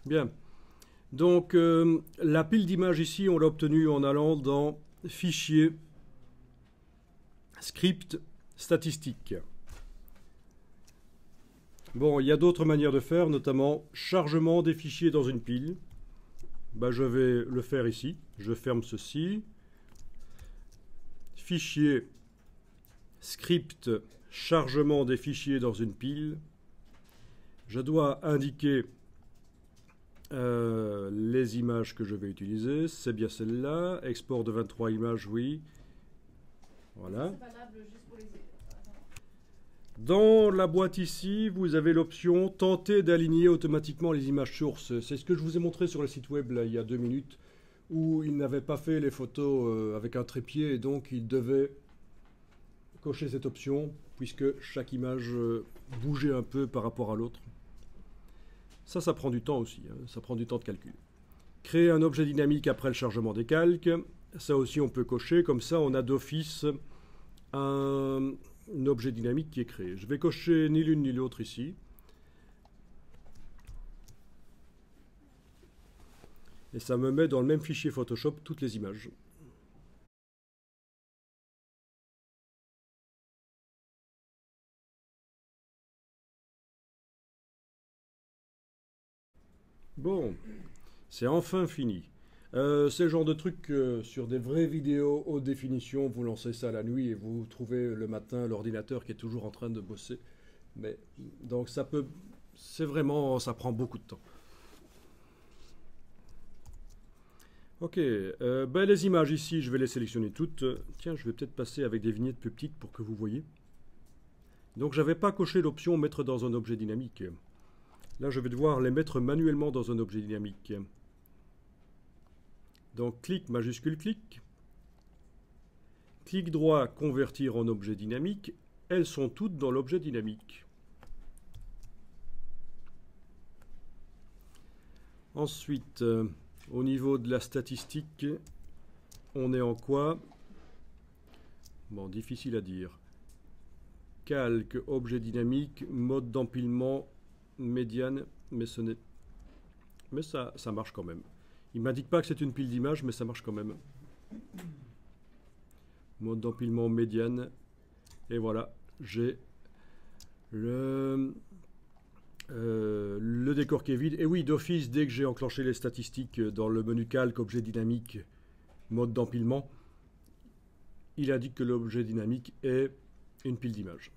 Bien. Donc, la pile d'images ici, on l'a obtenue en allant dans Fichier, Script, Statistique. Bon, il y a d'autres manières de faire, notamment chargement des fichiers dans une pile. Ben, je vais le faire ici. Je ferme ceci. Fichier, Script, chargement des fichiers dans une pile. Je dois indiquer les images que je vais utiliser. C'est bien celle-là. Export de 23 images, oui. Voilà. Dans la boîte ici, vous avez l'option tenter d'aligner automatiquement les images sources. C'est ce que je vous ai montré sur le site web là, il y a 2 minutes, où il n'avait pas fait les photos avec un trépied et donc il devait cocher cette option puisque chaque image bougeait un peu par rapport à l'autre. Ça prend du temps aussi, hein, ça prend du temps de calcul. Créer un objet dynamique après le chargement des calques, ça aussi on peut cocher, comme ça on a d'office un objet dynamique qui est créé. Je vais cocher ni l'une ni l'autre ici. Et ça me met dans le même fichier Photoshop toutes les images. Bon, c'est enfin fini. C'est le genre de truc sur des vraies vidéos haute définition, vous lancez ça la nuit et vous trouvez le matin l'ordinateur qui est toujours en train de bosser. Mais donc c'est vraiment, ça prend beaucoup de temps. Ok, ben les images ici, je vais les sélectionner toutes. Tiens, je vais peut-être passer avec des vignettes plus petites pour que vous voyez. Donc j'avais pas coché l'option mettre dans un objet dynamique. Là, je vais devoir les mettre manuellement dans un objet dynamique. Donc, clic majuscule clic. Clic droit, convertir en objet dynamique. Elles sont toutes dans l'objet dynamique. Ensuite, au niveau de la statistique, on est en quoi? Bon, difficile à dire. Calque, objet dynamique, mode d'empilement, médiane, mais ce n'est... Mais ça marche quand même. Il ne m'indique pas que c'est une pile d'images, mais ça marche quand même. Mode d'empilement médiane. Et voilà, j'ai le décor qui est vide. Et oui, d'office, dès que j'ai enclenché les statistiques dans le menu calque, objet dynamique, mode d'empilement, il indique que l'objet dynamique est une pile d'images.